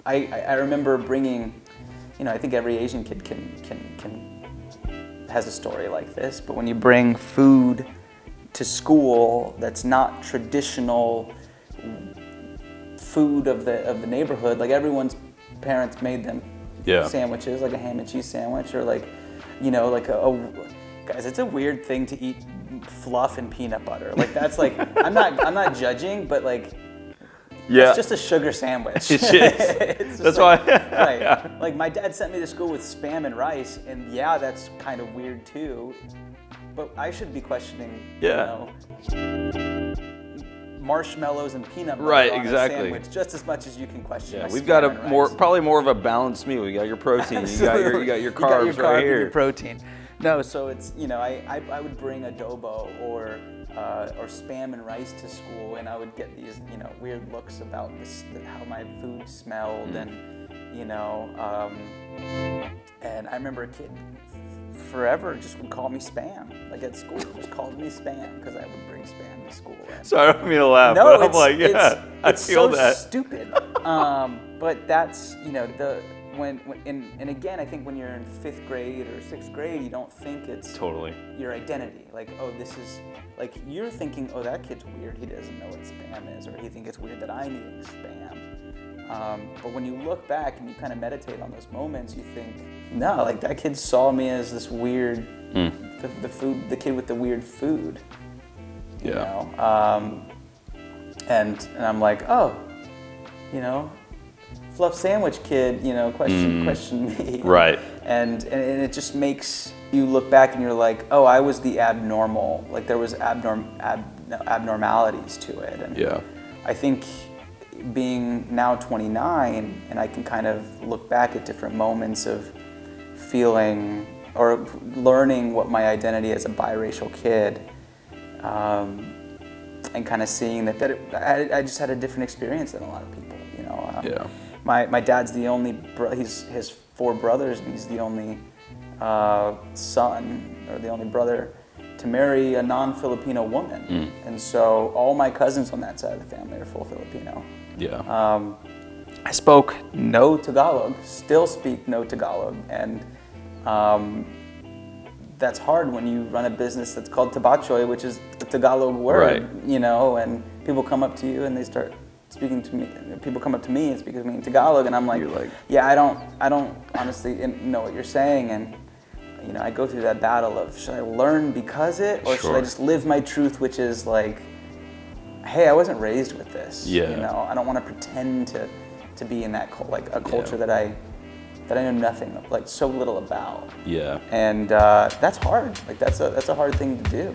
I remember bringing, I think every Asian kid has a story like this, but when you bring food to school that's not traditional food of the neighborhood, like everyone's parents made them sandwiches, like a ham and cheese sandwich, or like, like guys, it's a weird thing to eat fluff and peanut butter. Like that's like, I'm not judging, but like, it's just a sugar sandwich. It is. That's like, why. Right. Yeah. Like my dad sent me to school with Spam and rice, and yeah, that's kind of weird too. But I should be questioning, marshmallows and peanut butter on a sandwich just as much as you can question. Yeah, we've got probably more of a balanced meal. You got your protein, you got your carbs right here. Your protein. No, so it's I would bring adobo or Spam and rice to school, and I would get these weird looks about how my food smelled, and and I remember a kid forever just would call me Spam, like at school, just called me Spam because I would bring Spam to school. Sorry, I don't mean to laugh, no, but I'm like, I feel so that. Stupid. But that's and again, I think when you're in 5th grade or 6th grade, you don't think it's totally your identity. Like, oh, this is, like, you're thinking, oh, that kid's weird. He doesn't know what Spam is, or he thinks it's weird that I'm eating Spam. But when you look back and you kind of meditate on those moments, you think, no, like that kid saw me as this weird, the kid with the weird food. And I'm like, oh, fluff sandwich kid, question me. Right. And it just makes you look back and you're like, oh, I was the abnormal. Like there was abnormalities to it. And I think being now 29, and I can kind of look back at different moments of feeling or learning what my identity as a biracial kid, and kind of seeing that I just had a different experience than a lot of people. My dad's the only, he has 4 brothers, and he's the only son, or the only brother to marry a non-Filipino woman. And so all my cousins on that side of the family are full Filipino. I spoke no Tagalog, still speak no Tagalog, and that's hard when you run a business that's called Tabachoy, which is the Tagalog word, and people come up to you and they start speaking to me. People come up to me and speak to me in Tagalog, and I'm like, yeah, I don't honestly know what you're saying, and I go through that battle of, should I learn because or should I just live my truth, which is like, hey, I wasn't raised with this. I don't want to pretend to be in that a culture that I know nothing of, like so little about. And that's hard. Like that's a hard thing to do.